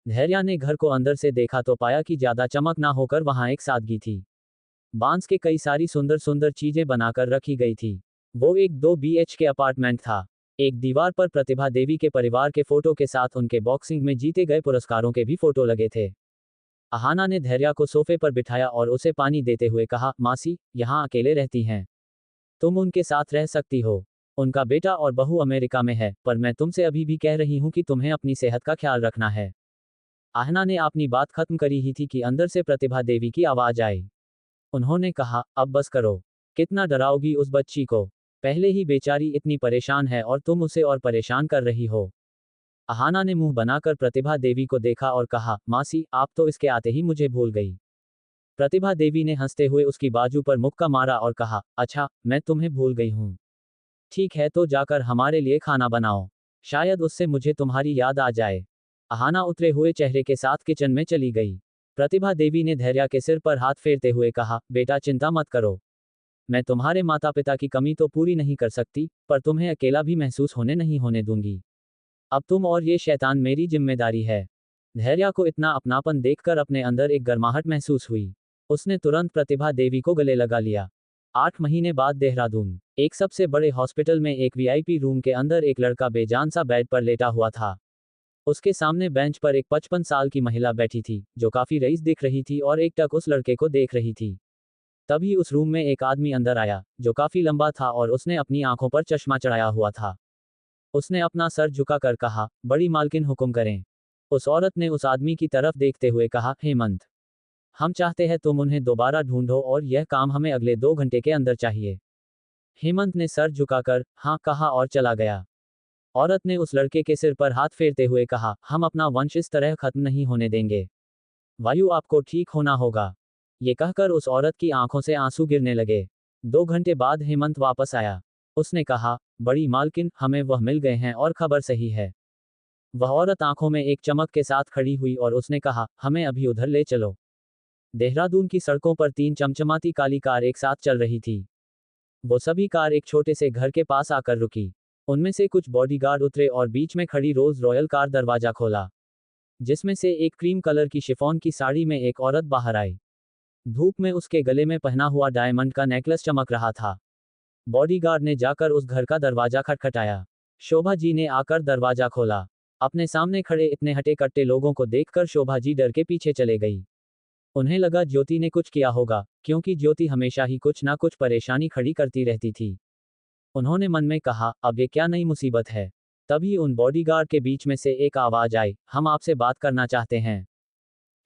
धैर्या ने घर को अंदर से देखा तो पाया कि ज्यादा चमक ना होकर वहां एक सादगी थी। बांस के कई सारी सुंदर सुंदर चीजें बनाकर रखी गई थी। वो एक 2 BHK अपार्टमेंट था। एक दीवार पर प्रतिभा देवी के परिवार के फोटो के साथ उनके बॉक्सिंग में जीते गए पुरस्कारों के भी फोटो लगे थे। आहाना ने धैर्या को सोफे पर बिठाया और उसे पानी देते हुए कहा, मासी, यहाँ अकेले रहती हैं, तुम उनके साथ रह सकती हो। उनका बेटा और बहू अमेरिका में है, पर मैं तुमसे अभी भी कह रही हूं कि तुम्हें अपनी सेहत का ख्याल रखना है। आहना ने अपनी बात खत्म करी ही थी कि अंदर से प्रतिभा देवी की आवाज आई। उन्होंने कहा, अब बस करो, कितना डराओगी उस बच्ची को? पहले ही बेचारी इतनी परेशान है और तुम उसे और परेशान कर रही हो। आहाना ने मुंह बनाकर प्रतिभा देवी को देखा और कहा, मासी, आप तो इसके आते ही मुझे भूल गई। प्रतिभा देवी ने हंसते हुए उसकी बाजू पर मुक्का मारा और कहा, अच्छा, मैं तुम्हें भूल गई हूं। ठीक है, तो जाकर हमारे लिए खाना बनाओ, शायद उससे मुझे तुम्हारी याद आ जाए। आहाना उतरे हुए चेहरे के साथ किचन में चली गई। प्रतिभा देवी ने धैर्या के सिर पर हाथ फेरते हुए कहा, बेटा चिंता मत करो, मैं तुम्हारे माता पिता की कमी तो पूरी नहीं कर सकती, पर तुम्हें अकेला भी महसूस होने नहीं होने दूंगी। अब तुम और ये शैतान मेरी जिम्मेदारी है। धैर्या को इतना अपनापन देखकर अपने अंदर एक गर्माहट महसूस हुई। उसने तुरंत प्रतिभा देवी को गले लगा लिया। 8 महीने बाद देहरादून, एक सबसे बड़े हॉस्पिटल में एक VIP रूम के अंदर एक लड़का बेजान सा बेड पर लेटा हुआ था। उसके सामने बेंच पर एक 55 साल की महिला बैठी थी, जो काफी रईस दिख रही थी और एकटक उस लड़के को देख रही थी। तभी उस रूम में एक आदमी अंदर आया, जो काफी लंबा था और उसने अपनी आंखों पर चश्मा चढ़ाया हुआ था। उसने अपना सर झुकाकर कहा, बड़ी मालकिन हुक्म करें। उस औरत ने उस आदमी की तरफ देखते हुए कहा, हेमंत, हम चाहते हैं तुम उन्हें दोबारा ढूंढो और यह काम हमें अगले 2 घंटे के अंदर चाहिए। हेमंत ने सर झुकाकर हाँ कहा और चला गया। औरत ने उस लड़के के सिर पर हाथ फेरते हुए कहा, हम अपना वंश इस तरह खत्म नहीं होने देंगे। वायु, आपको ठीक होना होगा। ये कहकर उस औरत की आंखों से आंसू गिरने लगे। 2 घंटे बाद हेमंत वापस आया। उसने कहा, बड़ी मालकिन, हमें वह मिल गए हैं और खबर सही है। वह औरत आंखों में एक चमक के साथ खड़ी हुई और उसने कहा, हमें अभी उधर ले चलो। देहरादून की सड़कों पर 3 चमचमाती काली कार एक साथ चल रही थी। वो सभी कार एक छोटे से घर के पास आकर रुकी। उनमें से कुछ बॉडीगार्ड उतरे और बीच में खड़ी रोज रॉयल कार दरवाजा खोला, जिसमें से एक क्रीम कलर की शिफॉन की साड़ी में एक औरत बाहर आई। धूप में उसके गले में पहना हुआ डायमंड का नेकलेस चमक रहा था। बॉडीगार्ड ने जाकर उस घर का दरवाजा खटखटाया। शोभा जी ने आकर दरवाजा खोला। अपने सामने खड़े इतने हटे कट्टे लोगों को देखकर शोभा जी डर के पीछे चले गई। उन्हें लगा ज्योति ने कुछ किया होगा, क्योंकि ज्योति हमेशा ही कुछ ना कुछ परेशानी खड़ी करती रहती थी। उन्होंने मन में कहा, अब ये क्या नई मुसीबत है। तभी उन बॉडीगार्ड के बीच में से एक आवाज आई, हम आपसे बात करना चाहते हैं।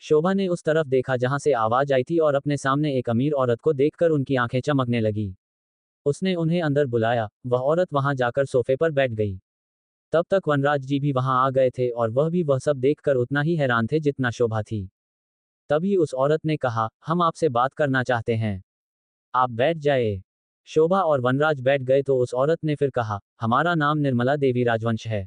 शोभा ने उस तरफ देखा जहां से आवाज आई थी और अपने सामने एक अमीर औरत को देखकर उनकी आंखें चमकने लगी। उसने उन्हें अंदर बुलाया। वह औरत वहां जाकर सोफे पर बैठ गई। तब तक वनराज जी भी वहां आ गए थे और वह भी वह सब देखकर उतना ही हैरान थे जितना शोभा थी। तभी उस औरत ने कहा, हम आपसे बात करना चाहते हैं। आप बैठ जाए। शोभा और वनराज बैठ गए तो उस औरत ने फिर कहा, हमारा नाम निर्मला देवी राजवंश है।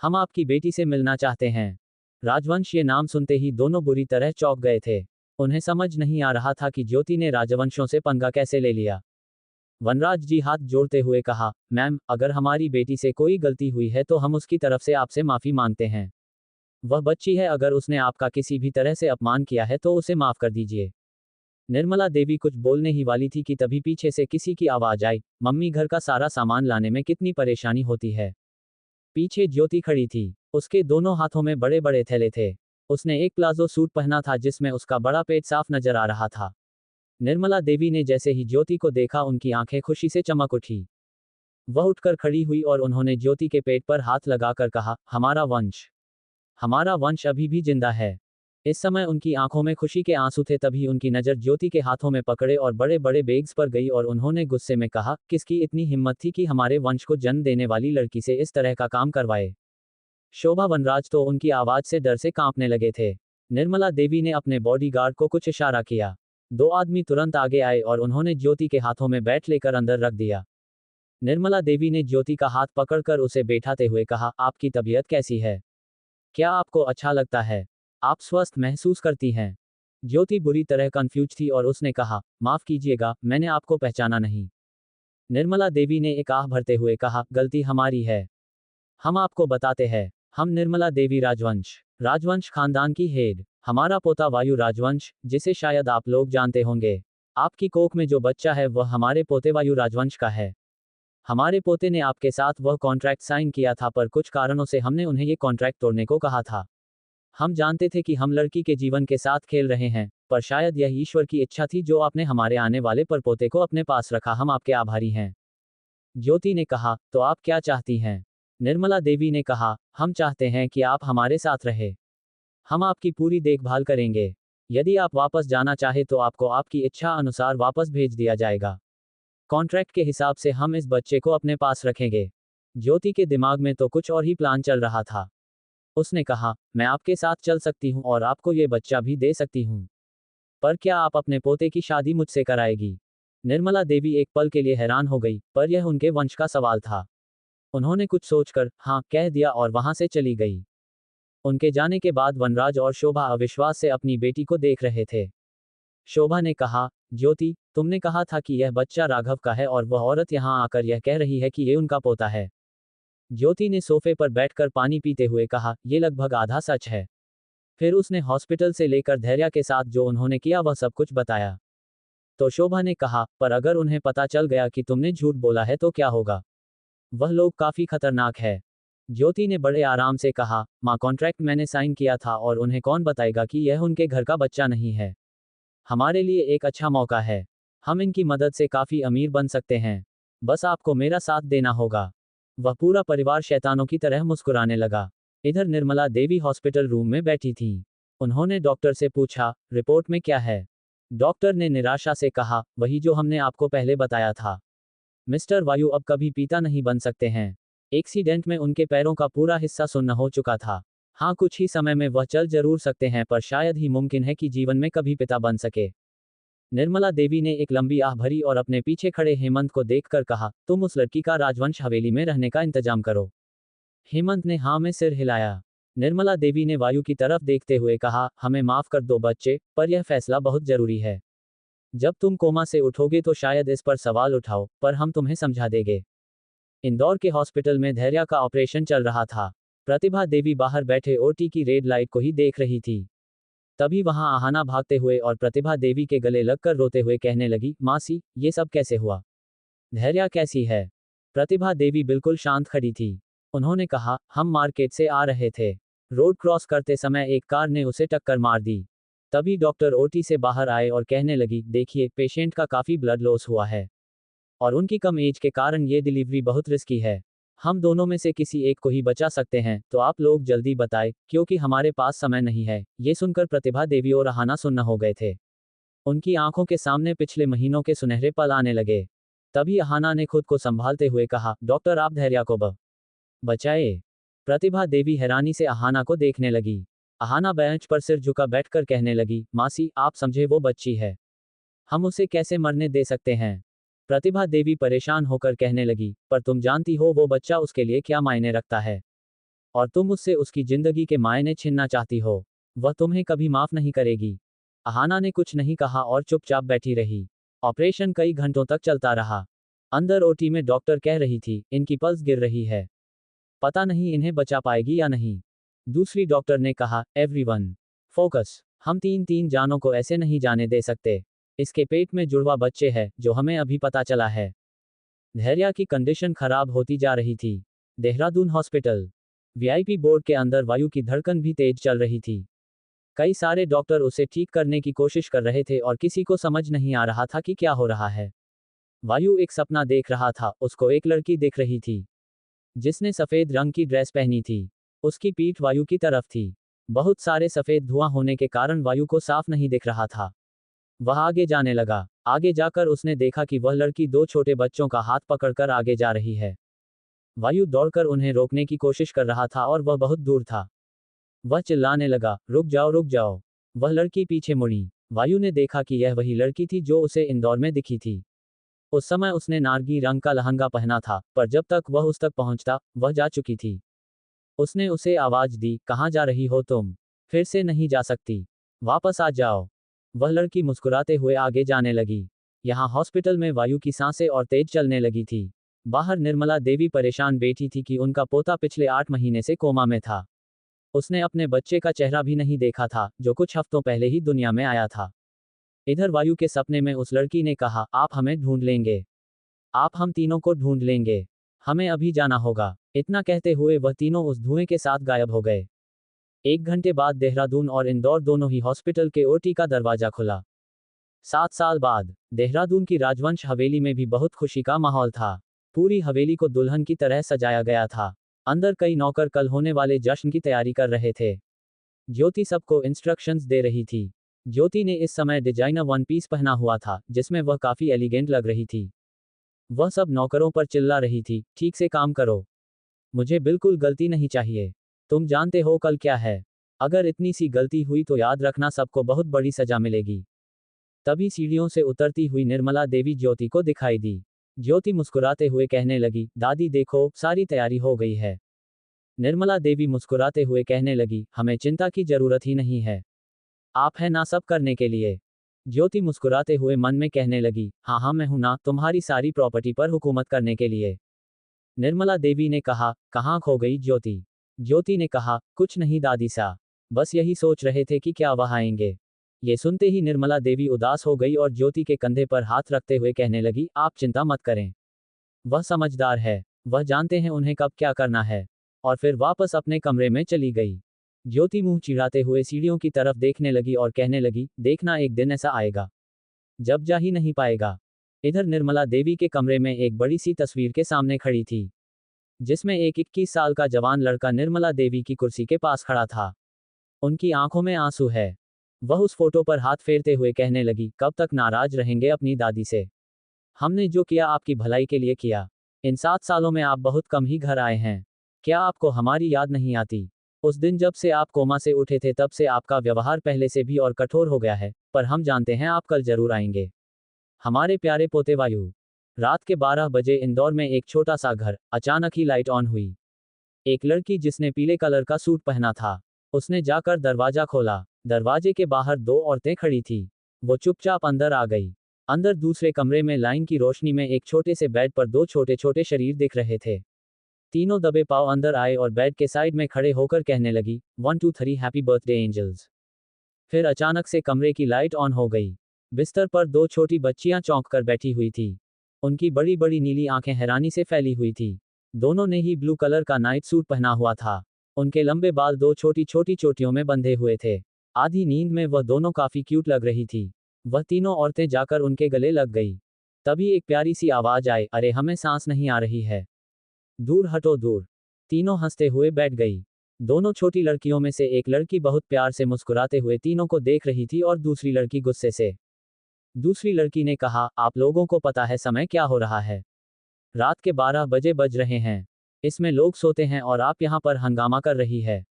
हम आपकी बेटी से मिलना चाहते हैं। राजवंश ये नाम सुनते ही दोनों बुरी तरह चौंक गए थे। उन्हें समझ नहीं आ रहा था कि ज्योति ने राजवंशों से पंगा कैसे ले लिया। वनराज जी हाथ जोड़ते हुए कहा, मैम, अगर हमारी बेटी से कोई गलती हुई है तो हम उसकी तरफ से आपसे माफी मांगते हैं। वह बच्ची है, अगर उसने आपका किसी भी तरह से अपमान किया है तो उसे माफ कर दीजिए। निर्मला देवी कुछ बोलने ही वाली थी कि तभी पीछे से किसी की आवाज आई, मम्मी, घर का सारा सामान लाने में कितनी परेशानी होती है। पीछे ज्योति खड़ी थी। उसके दोनों हाथों में बड़े बड़े थैले थे। उसने एक प्लाजो सूट पहना था जिसमें उसका बड़ा पेट साफ नजर आ रहा था। निर्मला देवी ने जैसे ही ज्योति को देखा उनकी आंखें खुशी से चमक उठी। वह उठकर खड़ी हुई और उन्होंने ज्योति के पेट पर हाथ लगाकर कहा, हमारा वंश अभी भी जिंदा है। इस समय उनकी आंखों में खुशी के आंसू थे। तभी उनकी नजर ज्योति के हाथों में पकड़े और बड़े बड़े बेग्स पर गई और उन्होंने गुस्से में कहा, किसकी इतनी हिम्मत थी कि हमारे वंश को जन्म देने वाली लड़की से इस तरह का काम करवाए। शोभा, वनराज तो उनकी आवाज से डर से कांपने लगे थे। निर्मला देवी ने अपने बॉडीगार्ड को कुछ इशारा किया। दो आदमी तुरंत आगे आए और उन्होंने ज्योति के हाथों में बैट लेकर अंदर रख दिया। निर्मला देवी ने ज्योति का हाथ पकड़कर उसे बैठाते हुए कहा, आपकी तबीयत कैसी है? क्या आपको अच्छा लगता है? आप स्वस्थ महसूस करती हैं? ज्योति बुरी तरह कंफ्यूज थी और उसने कहा, माफ कीजिएगा, मैंने आपको पहचाना नहीं। निर्मला देवी ने एक आह भरते हुए कहा, गलती हमारी है। हम आपको बताते हैं। हम निर्मला देवी राजवंश खानदान की हेड। हमारा पोता वायु राजवंश, जिसे शायद आप लोग जानते होंगे। आपकी कोख में जो बच्चा है वह हमारे पोते वायु राजवंश का है। हमारे पोते ने आपके साथ वह कॉन्ट्रैक्ट साइन किया था, पर कुछ कारणों से हमने उन्हें ये कॉन्ट्रैक्ट तोड़ने को कहा था। हम जानते थे कि हम लड़की के जीवन के साथ खेल रहे हैं, पर शायद यह ईश्वर की इच्छा थी जो आपने हमारे आने वाले परपोते को अपने पास रखा। हम आपके आभारी हैं। ज्योति ने कहा, तो आप क्या चाहती हैं? निर्मला देवी ने कहा, हम चाहते हैं कि आप हमारे साथ रहे। हम आपकी पूरी देखभाल करेंगे। यदि आप वापस जाना चाहे तो आपको आपकी इच्छा अनुसार वापस भेज दिया जाएगा। कॉन्ट्रैक्ट के हिसाब से हम इस बच्चे को अपने पास रखेंगे। ज्योति के दिमाग में तो कुछ और ही प्लान चल रहा था। उसने कहा, मैं आपके साथ चल सकती हूँ और आपको ये बच्चा भी दे सकती हूँ, पर क्या आप अपने पोते की शादी मुझसे कराएगी? निर्मला देवी एक पल के लिए हैरान हो गई, पर यह उनके वंश का सवाल था। उन्होंने कुछ सोचकर हाँ कह दिया और वहां से चली गई। उनके जाने के बाद वनराज और शोभा अविश्वास से अपनी बेटी को देख रहे थे। शोभा ने कहा, ज्योति, तुमने कहा था कि यह बच्चा राघव का है और वह औरत यहाँ आकर यह कह रही है कि ये उनका पोता है। ज्योति ने सोफे पर बैठकर पानी पीते हुए कहा, ये लगभग आधा सच है। फिर उसने हॉस्पिटल से लेकर धैर्य के साथ जो उन्होंने किया वह सब कुछ बताया। तो शोभा ने कहा, पर अगर उन्हें पता चल गया कि तुमने झूठ बोला है तो क्या होगा? वह लोग काफी खतरनाक है। ज्योति ने बड़े आराम से कहा, माँ, कॉन्ट्रैक्ट मैंने साइन किया था और उन्हें कौन बताएगा कि यह उनके घर का बच्चा नहीं है। हमारे लिए एक अच्छा मौका है। हम इनकी मदद से काफी अमीर बन सकते हैं। बस आपको मेरा साथ देना होगा। वह पूरा परिवार शैतानों की तरह मुस्कुराने लगा। इधर निर्मला देवी हॉस्पिटल रूम में बैठी थी। उन्होंने डॉक्टर से पूछा, रिपोर्ट में क्या है? डॉक्टर ने निराशा से कहा, वही जो हमने आपको पहले बताया था। मिस्टर वायु अब कभी पिता नहीं बन सकते हैं। एक्सीडेंट में उनके पैरों का पूरा हिस्सा सुन्न हो चुका था। हाँ, कुछ ही समय में वह चल जरूर सकते हैं, पर शायद ही मुमकिन है कि जीवन में कभी पिता बन सके। निर्मला देवी ने एक लंबी आह भरी और अपने पीछे खड़े हेमंत को देखकर कहा, तुम उस लड़की का राजवंश हवेली में रहने का इंतजाम करो। हेमंत ने हाँ में सिर हिलाया। निर्मला देवी ने वायु की तरफ देखते हुए कहा, हमें माफ कर दो बच्चे, पर यह फैसला बहुत जरूरी है। जब तुम कोमा से उठोगे तो शायद इस पर सवाल उठाओ, पर हम तुम्हें समझा देंगे। इंदौर के हॉस्पिटल में धैर्य का ऑपरेशन चल रहा था। प्रतिभा देवी बाहर बैठे ओटी की रेड लाइट को ही देख रही थी। तभी वहां आहाना भागते हुए और प्रतिभा देवी के गले लगकर रोते हुए कहने लगी, मासी, ये सब कैसे हुआ? धैर्य कैसी है? प्रतिभा देवी बिल्कुल शांत खड़ी थी। उन्होंने कहा, हम मार्केट से आ रहे थे। रोड क्रॉस करते समय एक कार ने उसे टक्कर मार दी। तभी डॉक्टर ओटी से बाहर आए और कहने लगी, देखिए, पेशेंट का काफी ब्लड लॉस हुआ है और उनकी कम एज के कारण ये डिलीवरी बहुत रिस्की है। हम दोनों में से किसी एक को ही बचा सकते हैं, तो आप लोग जल्दी बताएं, क्योंकि हमारे पास समय नहीं है। ये सुनकर प्रतिभा देवी और अहाना सुन्न हो गए थे। उनकी आंखों के सामने पिछले महीनों के सुनहरे पल आने लगे। तभी अहाना ने खुद को संभालते हुए कहा, डॉक्टर आप धैर्य को बचाए। प्रतिभा देवी हैरानी से अहाना को देखने लगी। अहाना बेंच पर सिर झुका बैठकर कहने लगी, मासी आप समझे वो बच्ची है, हम उसे कैसे मरने दे सकते हैं। प्रतिभा देवी परेशान होकर कहने लगी, पर तुम जानती हो वो बच्चा उसके लिए क्या मायने रखता है, और तुम उससे उसकी जिंदगी के मायने छीनना चाहती हो। वह तुम्हें कभी माफ नहीं करेगी। अहाना ने कुछ नहीं कहा और चुपचाप बैठी रही। ऑपरेशन कई घंटों तक चलता रहा। अंदर ओटी में डॉक्टर कह रही थी, इनकी पल्स गिर रही है, पता नहीं इन्हें बचा पाएगी या नहीं। दूसरी डॉक्टर ने कहा, एवरीवन फोकस, हम तीन जानों को ऐसे नहीं जाने दे सकते। इसके पेट में जुड़वा बच्चे है, जो हमें अभी पता चला है। धैर्य की कंडीशन खराब होती जा रही थी। देहरादून हॉस्पिटल वीआईपी बोर्ड के अंदर वायु की धड़कन भी तेज चल रही थी। कई सारे डॉक्टर उसे ठीक करने की कोशिश कर रहे थे और किसी को समझ नहीं आ रहा था कि क्या हो रहा है। वायु एक सपना देख रहा था। उसको एक लड़की दिख रही थी जिसने सफेद रंग की ड्रेस पहनी थी। उसकी पीठ वायु की तरफ थी। बहुत सारे सफेद धुआं होने के कारण वायु को साफ नहीं दिख रहा था। वह आगे जाने लगा। आगे जाकर उसने देखा कि वह लड़की दो छोटे बच्चों का हाथ पकड़कर आगे जा रही है। वायु दौड़कर उन्हें रोकने की कोशिश कर रहा था और वह बहुत दूर था। वह चिल्लाने लगा, रुक जाओ रुक जाओ। वह लड़की पीछे मुड़ी। वायु ने देखा कि यह वही लड़की थी जो उसे इंदौर में दिखी थी। उस समय उसने नारंगी रंग का लहंगा पहना था, पर जब तक वह उस तक पहुंचता, वह जा चुकी थी। उसने उसे आवाज दी, कहाँ जा रही हो तुम? फिर से नहीं जा सकती, वापस आ जाओ। वह लड़की मुस्कुराते हुए आगे जाने लगी। यहाँ हॉस्पिटल में वायु की सांसें और तेज चलने लगी थी। बाहर निर्मला देवी परेशान बैठी थी कि उनका पोता पिछले 8 महीने से कोमा में था। उसने अपने बच्चे का चेहरा भी नहीं देखा था, जो कुछ हफ्तों पहले ही दुनिया में आया था। इधर वायु के सपने में उस लड़की ने कहा, आप हमें ढूंढ लेंगे, आप हम तीनों को ढूंढ लेंगे, हमें अभी जाना होगा। इतना कहते हुए वह तीनों उस धुएं के साथ गायब हो गए। 1 घंटे बाद देहरादून और इंदौर दोनों ही हॉस्पिटल के ओटी का दरवाजा खुला। 7 साल बाद देहरादून की राजवंश हवेली में भी बहुत खुशी का माहौल था। पूरी हवेली को दुल्हन की तरह सजाया गया था। अंदर कई नौकर कल होने वाले जश्न की तैयारी कर रहे थे। ज्योति सबको इंस्ट्रक्शंस दे रही थी। ज्योति ने इस समय डिजाइनर वन पीस पहना हुआ था, जिसमें वह काफी एलिगेंट लग रही थी। वह सब नौकरों पर चिल्ला रही थी, ठीक से काम करो, मुझे बिल्कुल गलती नहीं चाहिए। तुम जानते हो कल क्या है? अगर इतनी सी गलती हुई तो याद रखना सबको बहुत बड़ी सजा मिलेगी। तभी सीढ़ियों से उतरती हुई निर्मला देवी ज्योति को दिखाई दी। ज्योति मुस्कुराते हुए कहने लगी, दादी देखो, सारी तैयारी हो गई है। निर्मला देवी मुस्कुराते हुए कहने लगी, हमें चिंता की जरूरत ही नहीं है, आप है ना सब करने के लिए। ज्योति मुस्कुराते हुए मन में कहने लगी, हाँ हाँ मैं हूं ना, तुम्हारी सारी प्रॉपर्टी पर हुकूमत करने के लिए। निर्मला देवी ने कहा, कहाँ खो गई ज्योति? ज्योति ने कहा, कुछ नहीं दादी सा, बस यही सोच रहे थे कि क्या वह आएंगे। ये सुनते ही निर्मला देवी उदास हो गई और ज्योति के कंधे पर हाथ रखते हुए कहने लगी, आप चिंता मत करें, वह समझदार है, वह जानते हैं उन्हें कब क्या करना है। और फिर वापस अपने कमरे में चली गई। ज्योति मुंह चिढ़ाते हुए सीढ़ियों की तरफ देखने लगी और कहने लगी, देखना एक दिन ऐसा आएगा जब जा ही नहीं पाएगा। इधर निर्मला देवी के कमरे में एक बड़ी सी तस्वीर के सामने खड़ी थी, जिसमें एक 21 साल का जवान लड़का निर्मला देवी की कुर्सी के पास खड़ा था। उनकी आंखों में आंसू है। वह उस फोटो पर हाथ फेरते हुए कहने लगी, कब तक नाराज रहेंगे अपनी दादी से? हमने जो किया आपकी भलाई के लिए किया। इन 7 सालों में आप बहुत कम ही घर आए हैं। क्या आपको हमारी याद नहीं आती? उस दिन जब से आप कोमा से उठे थे तब से आपका व्यवहार पहले से भी और कठोर हो गया है, पर हम जानते हैं आप कल जरूर आएंगे। हमारे प्यारे पोते वायु। रात के 12 बजे इंदौर में एक छोटा सा घर, अचानक ही लाइट ऑन हुई। एक लड़की जिसने पीले कलर का सूट पहना था, उसने जाकर दरवाजा खोला। दरवाजे के बाहर 2 औरतें खड़ी थी। वो चुपचाप अंदर आ गई। अंदर दूसरे कमरे में लाइन की रोशनी में एक छोटे से बेड पर 2 छोटे छोटे शरीर दिख रहे थे। तीनों दबे पांव अंदर आए और बेड के साइड में खड़े होकर कहने लगी, 1 2 3 हैप्पी बर्थडे एंजल्स। फिर अचानक से कमरे की लाइट ऑन हो गई। बिस्तर पर 2 छोटी बच्चियां चौंक कर बैठी हुई थी। उनकी बड़ी बड़ी नीली आंखें हैरानी से फैली हुई थी। दोनों ने ही ब्लू कलर का नाइट सूट पहना हुआ था। उनके लंबे बाल 2 छोटी छोटी चोटियों में बंधे हुए थे। आधी नींद में वह दोनों काफी क्यूट लग रही थी। वह तीनों औरतें जाकर उनके गले लग गई। तभी एक प्यारी सी आवाज आई, अरे हमें सांस नहीं आ रही है। दूर हटो दूर। तीनों हंसते हुए बैठ गई। दोनों छोटी लड़कियों में से एक लड़की बहुत प्यार से मुस्कुराते हुए तीनों को देख रही थी और दूसरी लड़की गुस्से से। दूसरी लड़की ने कहा, आप लोगों को पता है समय क्या हो रहा है? रात के 12 बजे बज रहे हैं। इसमें लोग सोते हैं और आप यहाँ पर हंगामा कर रही है।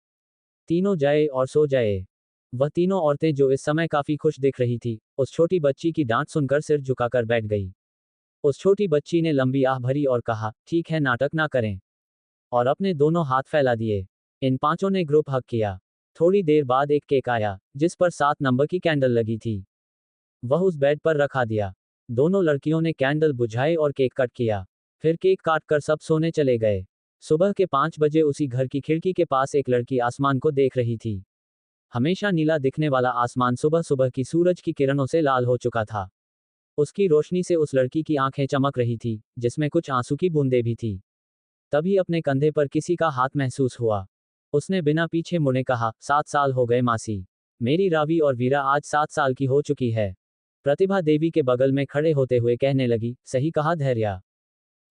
तीनों जाए और सो जाए। वह तीनों औरतें जो इस समय काफी खुश दिख रही थी, उस छोटी बच्ची की डांट सुनकर सिर झुकाकर बैठ गई। उस छोटी बच्ची ने लंबी आह भरी और कहा, ठीक है, नाटक ना करें। और अपने दोनों हाथ फैला दिए। इन पांचों ने ग्रुप हग किया। थोड़ी देर बाद एक केक आया, जिस पर 7 नंबर की कैंडल लगी थी। वह उस बेड पर रखा दिया। दोनों लड़कियों ने कैंडल बुझाए और केक कट किया। फिर केक काट कर सब सोने चले गए। सुबह के 5 बजे उसी घर की खिड़की के पास एक लड़की आसमान को देख रही थी। हमेशा नीला दिखने वाला आसमान सुबह सुबह की सूरज की किरणों से लाल हो चुका था। उसकी रोशनी से उस लड़की की आंखें चमक रही थी, जिसमें कुछ आंसू की बूंदें भी थी। तभी अपने कंधे पर किसी का हाथ महसूस हुआ। उसने बिना पीछे मुड़े कहा, 7 साल हो गए मासी। मेरी रावी और वीरा आज 7 साल की हो चुकी है। प्रतिभा देवी के बगल में खड़े होते हुए कहने लगी, सही कहा धैर्या।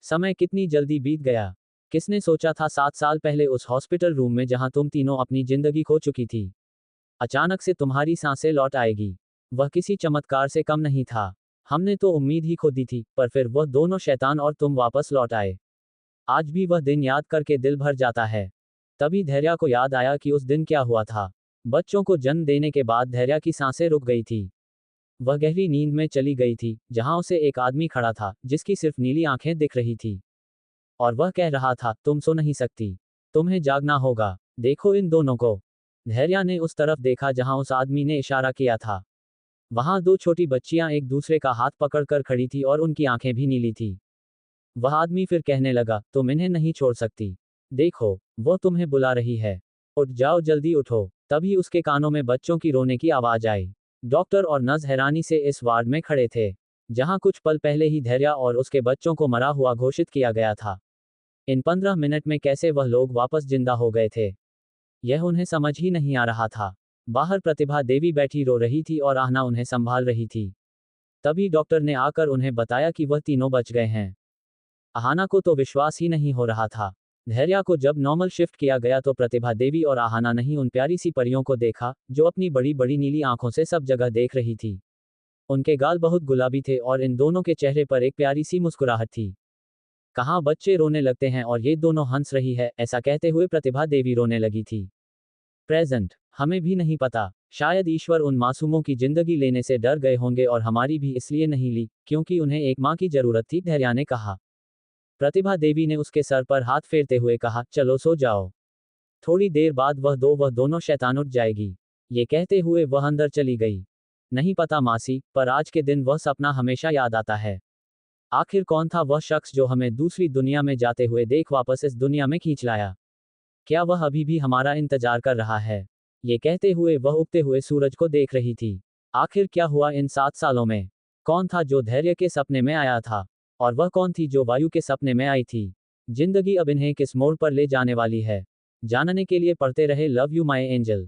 समय कितनी जल्दी बीत गया। किसने सोचा था 7 साल पहले उस हॉस्पिटल रूम में जहां तुम तीनों अपनी जिंदगी खो चुकी थी, अचानक से तुम्हारी सांसें लौट आएगी। वह किसी चमत्कार से कम नहीं था। हमने तो उम्मीद ही खो दी थी, पर फिर वह दोनों शैतान और तुम वापस लौट आए। आज भी वह दिन याद करके दिल भर जाता है। तभी धैर्या को याद आया कि उस दिन क्या हुआ था। बच्चों को जन्म देने के बाद धैर्या की सांसें रुक गई थी। वह गहरी नींद में चली गई थी, जहां उसे एक आदमी खड़ा था, जिसकी सिर्फ नीली आंखें दिख रही थी। और वह कह रहा था, तुम सो नहीं सकती, तुम्हें जागना होगा, देखो इन दोनों को। धैर्या ने उस तरफ देखा जहां उस आदमी ने इशारा किया था। वहां 2 छोटी बच्चियां एक दूसरे का हाथ पकड़कर खड़ी थी और उनकी आंखें भी नीली थी। वह आदमी फिर कहने लगा, तुम इन्हें नहीं छोड़ सकती। देखो, वो तुम्हें बुला रही है। उठ जाओ, जल्दी उठो। तभी उसके कानों में बच्चों की रोने की आवाज आई। डॉक्टर और नर्स हैरानी से इस वार्ड में खड़े थे, जहां कुछ पल पहले ही धैर्या और उसके बच्चों को मरा हुआ घोषित किया गया था। इन 15 मिनट में कैसे वह लोग वापस जिंदा हो गए थे, यह उन्हें समझ ही नहीं आ रहा था। बाहर प्रतिभा देवी बैठी रो रही थी और आहना उन्हें संभाल रही थी। तभी डॉक्टर ने आकर उन्हें बताया कि वह तीनों बच गए हैं। आहाना को तो विश्वास ही नहीं हो रहा था। धैर्या को जब नॉर्मल शिफ्ट किया गया तो प्रतिभा देवी और आहाना नहीं उन प्यारी सी परियों को देखा, जो अपनी बड़ी बड़ी नीली आंखों से सब जगह देख रही थी। उनके गाल बहुत गुलाबी थे और इन दोनों के चेहरे पर एक प्यारी सी मुस्कुराहट थी। कहाँ बच्चे रोने लगते हैं और ये दोनों हंस रही है, ऐसा कहते हुए प्रतिभा देवी रोने लगी थी। प्रेजेंट, हमें भी नहीं पता, शायद ईश्वर उन मासूमों की जिंदगी लेने से डर गए होंगे और हमारी भी इसलिए नहीं ली, क्योंकि उन्हें एक माँ की जरूरत थी, धैर्या ने कहा। प्रतिभा देवी ने उसके सर पर हाथ फेरते हुए कहा, चलो सो जाओ। थोड़ी देर बाद वह दोनों शैतान उठ जाएगी। ये कहते हुए वह अंदर चली गई। नहीं पता मासी, पर आज के दिन वह सपना हमेशा याद आता है। आखिर कौन था वह शख्स जो हमें दूसरी दुनिया में जाते हुए देख वापस इस दुनिया में खींच लाया? क्या वह अभी भी हमारा इंतजार कर रहा है? ये कहते हुए वह उगते हुए सूरज को देख रही थी। आखिर क्या हुआ इन 7 सालों में? कौन था जो धैर्य के सपने में आया था? और वह कौन थी जो वायु के सपने में आई थी? जिंदगी अब इन्हें किस मोड़ पर ले जाने वाली है? जानने के लिए पढ़ते रहे लव यू माय एंजल।